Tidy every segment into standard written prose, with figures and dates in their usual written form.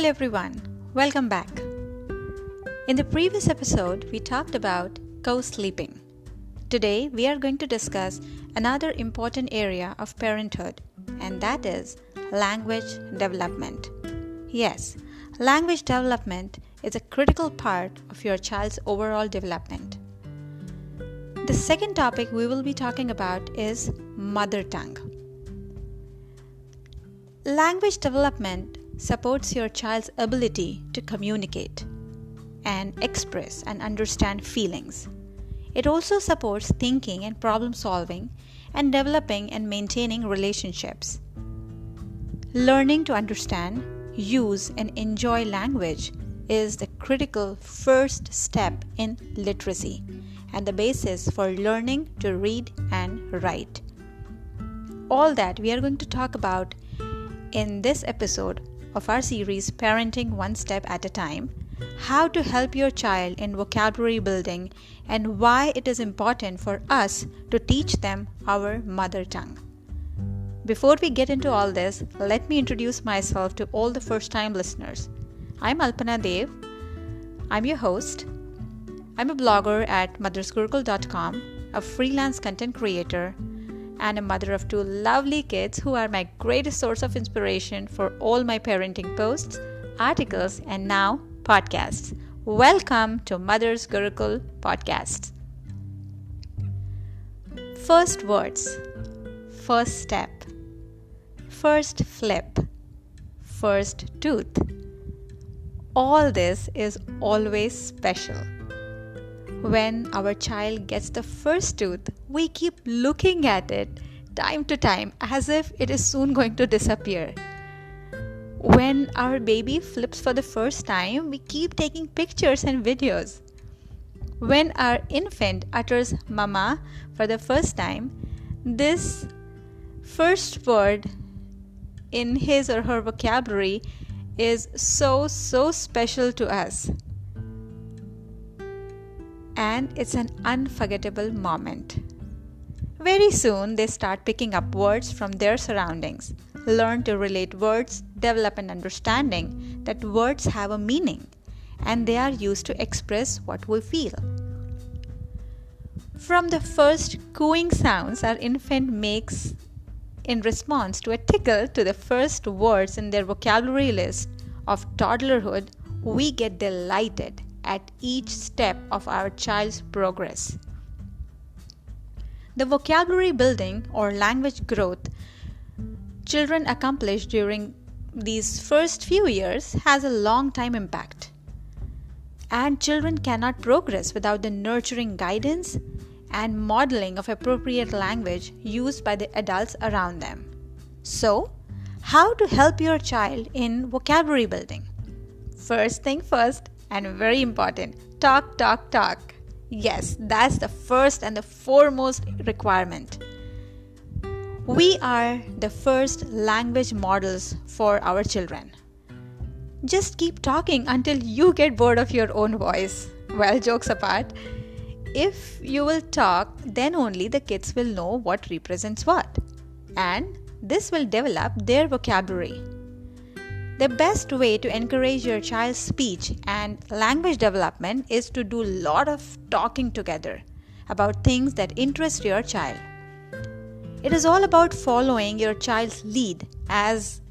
Hello everyone, welcome back. In the previous episode, we talked about co-sleeping. Today, we are going to discuss another important area of parenthood, and that is language development. Yes, language development is a critical part of your child's overall development. The second topic we will be talking about is mother tongue. Language development supports your child's ability to communicate and express and understand feelings. It also supports thinking and problem solving and developing and maintaining relationships. Learning to understand, use, and enjoy language is the critical first step in literacy and the basis for learning to read and write. All that we are going to talk about in this episode of our series Parenting One Step at a Time, how to help your child in vocabulary building and why it is important for us to teach them our mother tongue. Before we get into all this, let me introduce myself to all the first-time listeners. I'm Alpana Dev. I'm your host. I'm a blogger at mothersgurukul.com, a freelance content creator, and a mother of two lovely kids who are my greatest source of inspiration for all my parenting posts, articles, and now podcasts. Welcome to Mother's Gurukul Podcasts. First words, first step, first flip, first tooth. All this is always special. When our child gets the first tooth, we keep looking at it time to time as if it is soon going to disappear. When our baby flips for the first time, we keep taking pictures and videos. When our infant utters mama for the first time, this first word in his or her vocabulary is so special to us. And it's an unforgettable moment. Very soon, they start picking up words from their surroundings, learn to relate words, develop an understanding that words have a meaning, and they are used to express what we feel. From the first cooing sounds our infant makes in response to a tickle to the first words in their vocabulary list of toddlerhood, we get delighted at each step of our child's progress. The vocabulary building or language growth children accomplish during these first few years has a long time impact. And children cannot progress without the nurturing guidance and modeling of appropriate language used by the adults around them. So, how to help your child in vocabulary building? First thing first, and very important, talk. Yes, that's the first and the foremost requirement. We are the first language models for our children. Just keep talking until you get bored of your own voice. Well, jokes apart, if you will talk, then only the kids will know what represents what. And this will develop their vocabulary. The best way to encourage your child's speech and language development is to do a lot of talking together about things that interest your child. It is all about following your child's lead as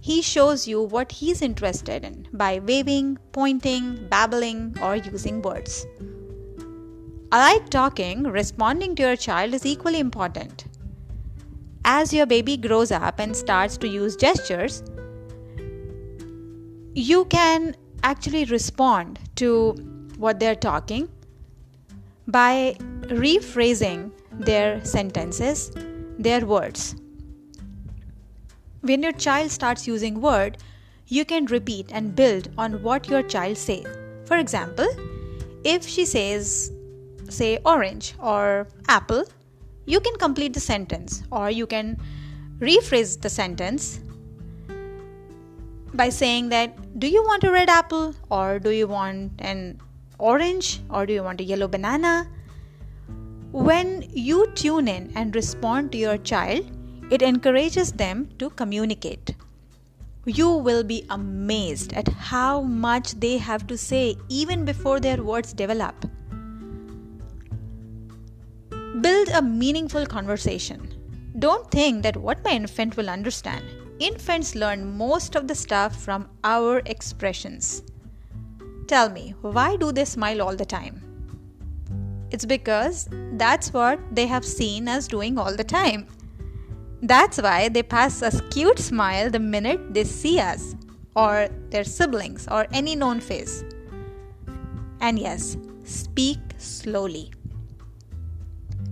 he shows you what he's interested in by waving, pointing, babbling, or using words. Like talking, responding to your child is equally important. As your baby grows up and starts to use gestures, you can actually respond to what they're talking by rephrasing their sentences, their words. When your child starts using word, you can repeat and build on what your child says. For example, if she says, say, orange or apple, you can complete the sentence, or you can rephrase the sentence by saying that, do you want a red apple, or do you want an orange, or do you want a yellow banana? When you tune in and respond to your child, it encourages them to communicate. You will be amazed at how much they have to say even before their words develop. Build a meaningful conversation. Don't think that what my infant will understand. Infants learn most of the stuff from our expressions. Tell me, why do they smile all the time? It's because that's what they have seen us doing all the time. That's why they pass a cute smile the minute they see us, or their siblings, or any known face. And yes, speak slowly.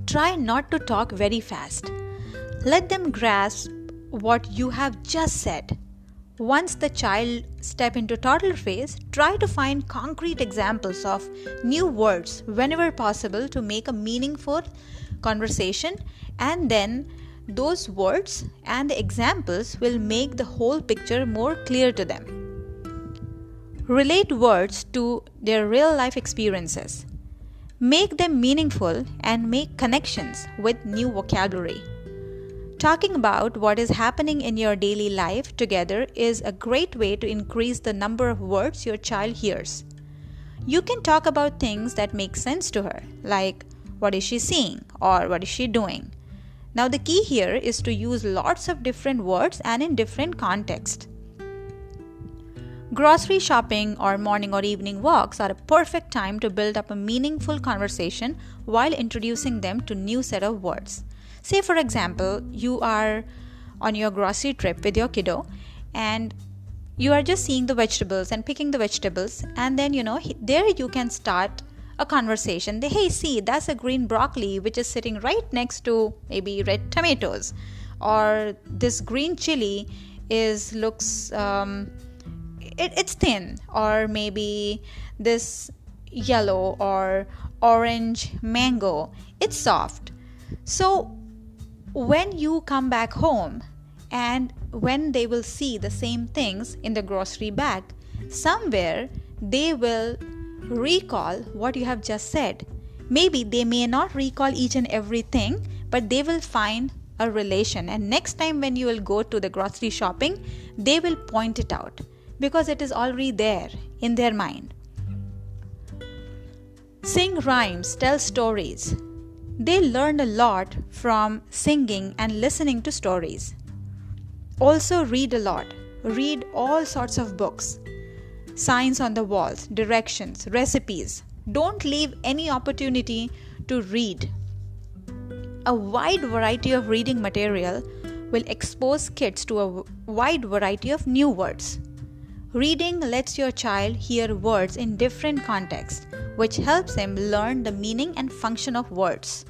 Try not to talk very fast. Let them grasp what you have just said. Once the child step into toddler phase, try to find concrete examples of new words whenever possible to make a meaningful conversation, and then those words and the examples will make the whole picture more clear to them. Relate words to their real life experiences. Make them meaningful and make connections with new vocabulary. Talking about what is happening in your daily life together is a great way to increase the number of words your child hears. You can talk about things that make sense to her, like what is she seeing or what is she doing. Now the key here is to use lots of different words and in different contexts. Grocery shopping or morning or evening walks are a perfect time to build up a meaningful conversation while introducing them to new set of words. Say for example, you are on your grocery trip with your kiddo and you are just seeing the vegetables and picking the vegetables, and then there you can start a conversation. Hey, see, that's a green broccoli which is sitting right next to maybe red tomatoes, or this green chili looks it's thin, or maybe this yellow or orange mango, it's soft. So when you come back home and when they will see the same things in the grocery bag, somewhere they will recall what you have just said. Maybe they may not recall each and everything, but they will find a relation, and next time when you will go to the grocery shopping, they will point it out because it is already there in their mind. Sing rhymes, tell stories. They learn a lot from singing and listening to stories. Also read a lot. Read all sorts of books. Signs on the walls, directions, recipes. Don't leave any opportunity to read. A wide variety of reading material will expose kids to a wide variety of new words. Reading lets your child hear words in different contexts, which helps him learn the meaning and function of words.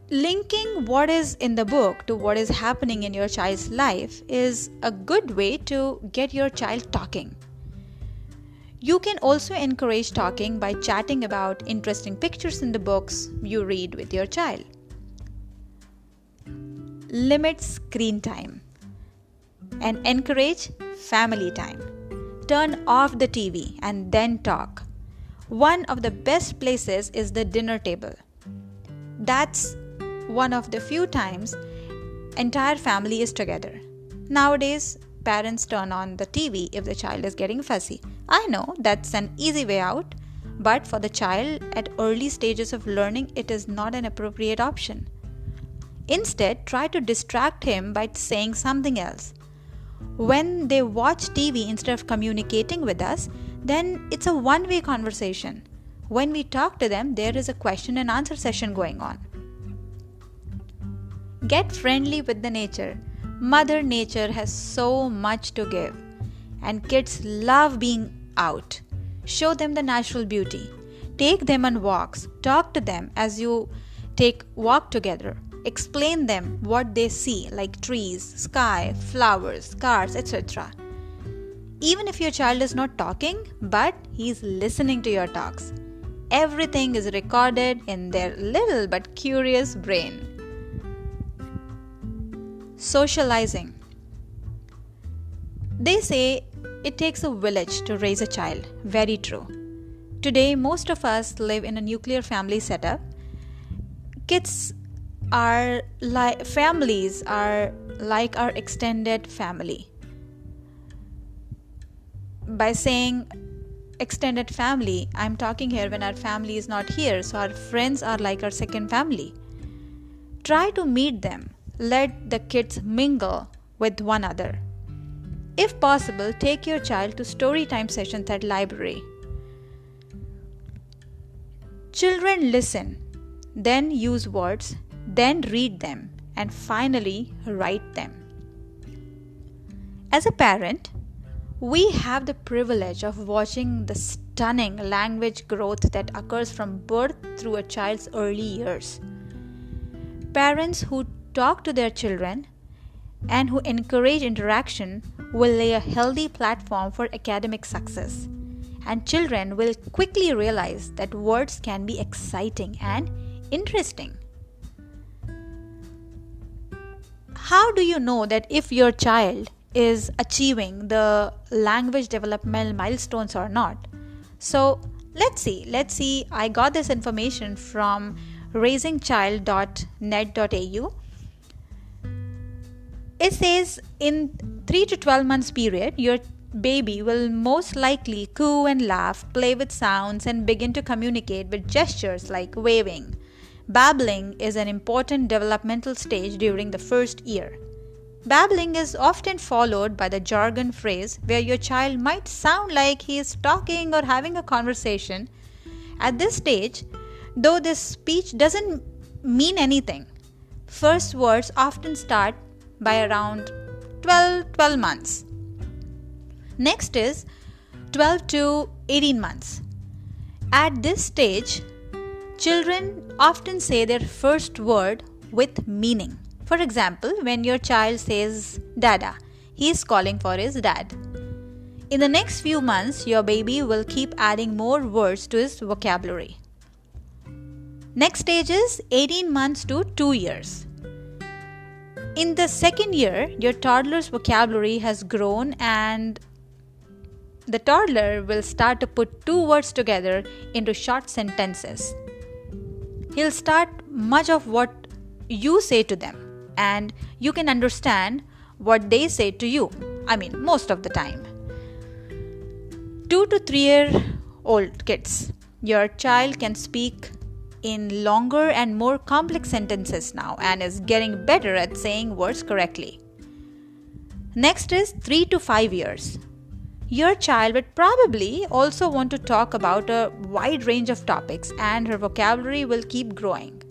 Linking what is in the book to what is happening in your child's life is a good way to get your child talking. You can also encourage talking by chatting about interesting pictures in the books you read with your child. Limit screen time and encourage family time. Turn off the TV and then talk. One of the best places is the dinner table. That's one of the few times entire family is together. Nowadays, parents turn on the TV if the child is getting fussy. I know that's an easy way out, but for the child at early stages of learning, it is not an appropriate option. Instead, try to distract him by saying something else. When they watch TV instead of communicating with us, then it's a one-way conversation. When we talk to them, there is a question and answer session going on. Get friendly with the nature. Mother Nature has so much to give, and kids love being out. Show them the natural beauty. Take them on walks. Talk to them as you walk together. Explain them what they see, like trees, sky, flowers, cars, etc. Even if your child is not talking, but he is listening to your talks. Everything is recorded in their little but curious brain. Socializing. They say it takes a village to raise a child. Very true. Today, most of us live in a nuclear family setup. Kids our families are like our extended family. By saying extended family, I'm talking here when our family is not here, so our friends are like our second family. Try to meet them. Let the kids mingle with one another. If possible, take your child to story time sessions at library. Children listen, then use words, then read them, and finally write them. As a parent, we have the privilege of watching the stunning language growth that occurs from birth through a child's early years. Parents who talk to their children and who encourage interaction will lay a healthy platform for academic success. And children will quickly realize that words can be exciting and interesting. How do you know that if your child is achieving the language developmental milestones or not? So let's see. I got this information from raisingchild.net.au. It says in 3 to 12 months period, your baby will most likely coo and laugh, play with sounds, and begin to communicate with gestures like waving. Babbling is an important developmental stage during the first year. Babbling is often followed by the jargon phrase where your child might sound like he is talking or having a conversation. At this stage, though this speech doesn't mean anything, first words often start by around 12 months. Next is 12 to 18 months. At this stage, children often say their first word with meaning. For example, when your child says dada, he is calling for his dad. In the next few months, your baby will keep adding more words to his vocabulary. Next stage is 18 months to 2 years. In the second year, your toddler's vocabulary has grown and the toddler will start to put 2 words together into short sentences. He'll start much of what you say to them, and you can understand what they say to you. Most of the time. 2 to 3 year old kids, your child can speak in longer and more complex sentences now and is getting better at saying words correctly. Next is 3 to 5 years. Your child would probably also want to talk about a wide range of topics and her vocabulary will keep growing.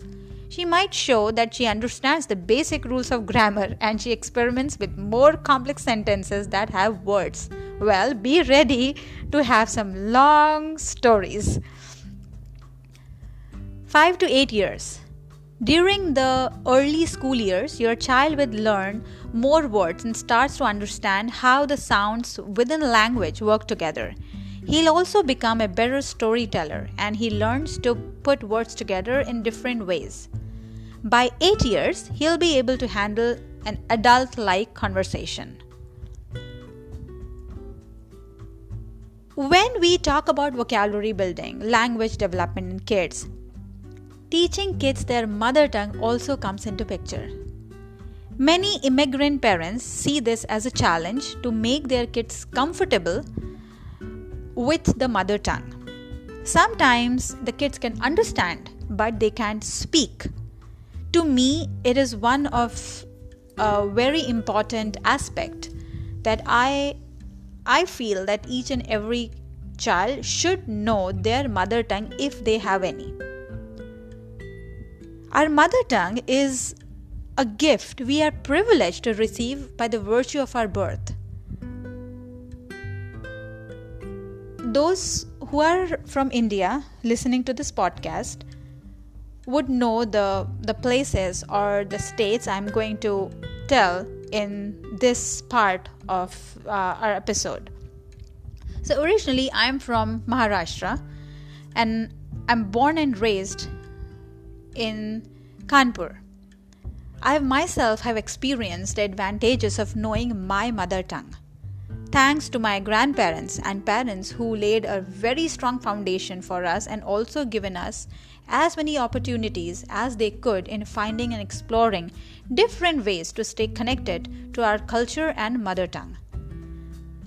She might show that she understands the basic rules of grammar and she experiments with more complex sentences that have words. Well, be ready to have some long stories. 5 to 8 years. During the early school years, your child will learn more words and starts to understand how the sounds within a language work together. He'll also become a better storyteller and he learns to put words together in different ways. By 8 years, he'll be able to handle an adult-like conversation. When we talk about vocabulary building, language development in kids, teaching kids their mother tongue also comes into picture. Many immigrant parents see this as a challenge to make their kids comfortable with the mother tongue. Sometimes the kids can understand, but they can't speak. To me, it is one of a very important aspect that I feel that each and every child should know their mother tongue if they have any. Our mother tongue is a gift we are privileged to receive by the virtue of our birth. Those who are from India listening to this podcast would know the places or the states I'm going to tell in this part of our episode. So originally I'm from Maharashtra and I'm born and raised in Kanpur. I myself have experienced the advantages of knowing my mother tongue. Thanks to my grandparents and parents who laid a very strong foundation for us and also given us as many opportunities as they could in finding and exploring different ways to stay connected to our culture and mother tongue.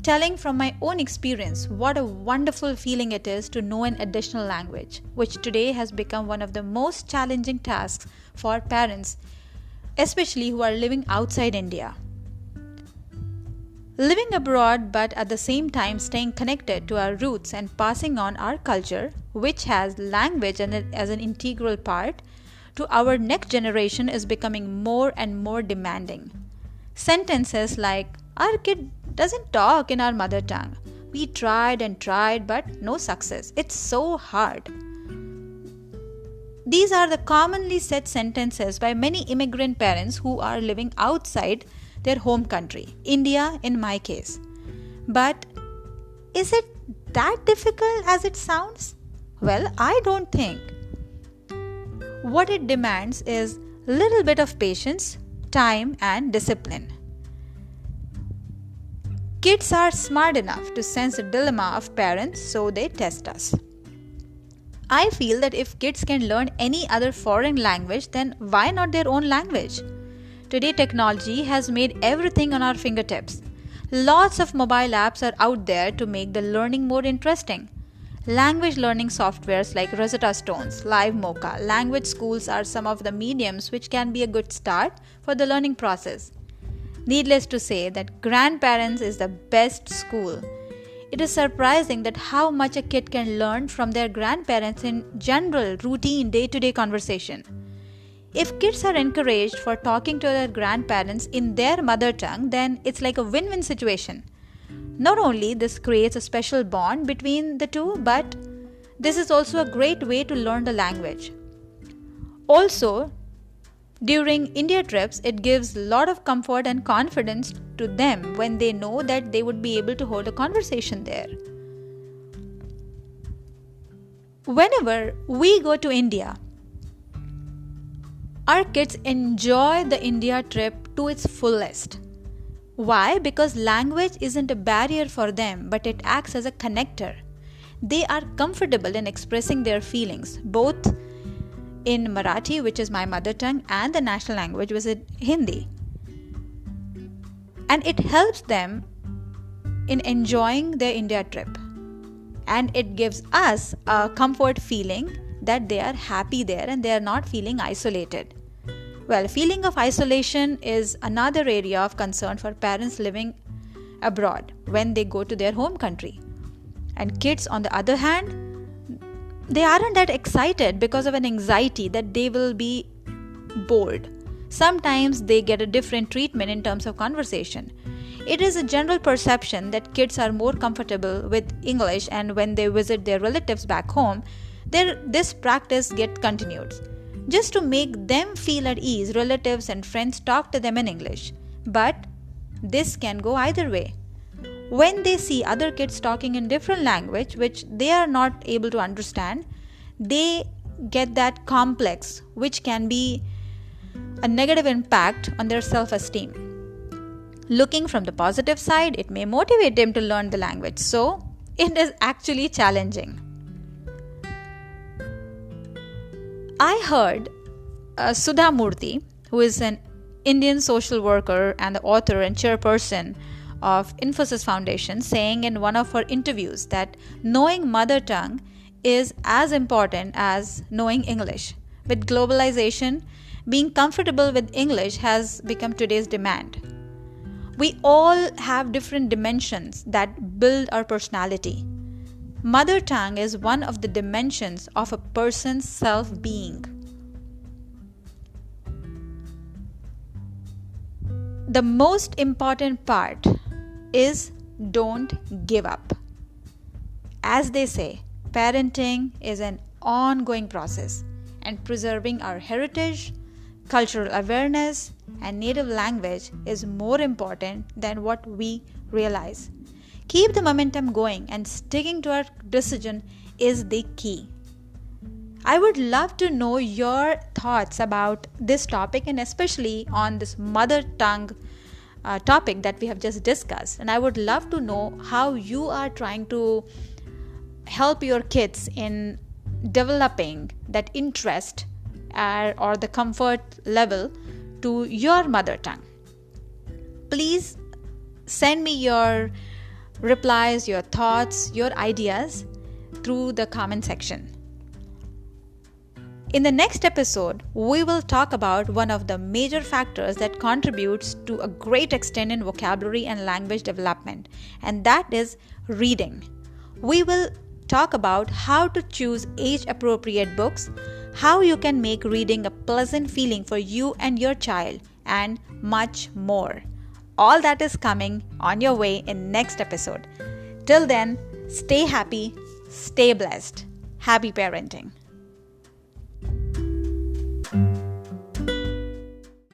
Telling from my own experience what a wonderful feeling it is to know an additional language, which today has become one of the most challenging tasks for parents, especially who are living outside India. Living abroad, but at the same time staying connected to our roots and passing on our culture, which has language as an integral part, to our next generation is becoming more and more demanding. Sentences like, "Our kid doesn't talk in our mother tongue. We tried and tried, but no success. It's so hard." These are the commonly said sentences by many immigrant parents who are living outside their home country, India in my case. But is it that difficult as it sounds? Well, I don't think. What it demands is little bit of patience, time and discipline. Kids are smart enough to sense the dilemma of parents, so they test us. I feel that if kids can learn any other foreign language, then why not their own language? Today, technology has made everything on our fingertips. Lots of mobile apps are out there to make the learning more interesting. Language learning softwares like Rosetta Stones, Live Mocha, language schools are some of the mediums which can be a good start for the learning process. Needless to say that grandparents is the best school. It is surprising that how much a kid can learn from their grandparents in general, routine, day-to-day conversation. If kids are encouraged for talking to their grandparents in their mother tongue, then it's like a win-win situation. Not only this creates a special bond between the two, but this is also a great way to learn the language. Also, during India trips, it gives a lot of comfort and confidence to them when they know that they would be able to hold a conversation there. Whenever we go to India, our kids enjoy the India trip to its fullest. Why? Because language isn't a barrier for them, but it acts as a connector. They are comfortable in expressing their feelings, both in Marathi, which is my mother tongue, and the national language, which is Hindi. And it helps them in enjoying their India trip. And it gives us a comfort feeling that they are happy there and they are not feeling isolated. Well, feeling of isolation is another area of concern for parents living abroad when they go to their home country. And kids, on the other hand, they aren't that excited because of an anxiety that they will be bored. Sometimes they get a different treatment in terms of conversation. It is a general perception that kids are more comfortable with English, and when they visit their relatives back home, this practice gets continued. Just to make them feel at ease, relatives and friends talk to them in English. But this can go either way. When they see other kids talking in different language which they are not able to understand, they get that complex, which can be a negative impact on their self-esteem. Looking from the positive side, it may motivate them to learn the language. So, it is actually challenging. I heard Sudha Murthy, who is an Indian social worker and the author and chairperson of Infosys Foundation, saying in one of her interviews that knowing mother tongue is as important as knowing English. With globalization, being comfortable with English has become today's demand. We all have different dimensions that build our personality. Mother tongue is one of the dimensions of a person's self-being. The most important part is don't give up. As they say, parenting is an ongoing process, and preserving our heritage, cultural awareness, and native language is more important than what we realize. Keep the momentum going, and sticking to our decision is the key. I would love to know your thoughts about this topic, and especially on this mother tongue topic that we have just discussed. And I would love to know how you are trying to help your kids in developing that interest or the comfort level to your mother tongue. Please send me your replies, your thoughts, your ideas through the comment section. In the next episode, we will talk about one of the major factors that contributes to a great extent in vocabulary and language development, and that is reading. We will talk about how to choose age-appropriate books, how you can make reading a pleasant feeling for you and your child, and much more. All that is coming on your way in next episode. Till then, stay happy, stay blessed. Happy parenting.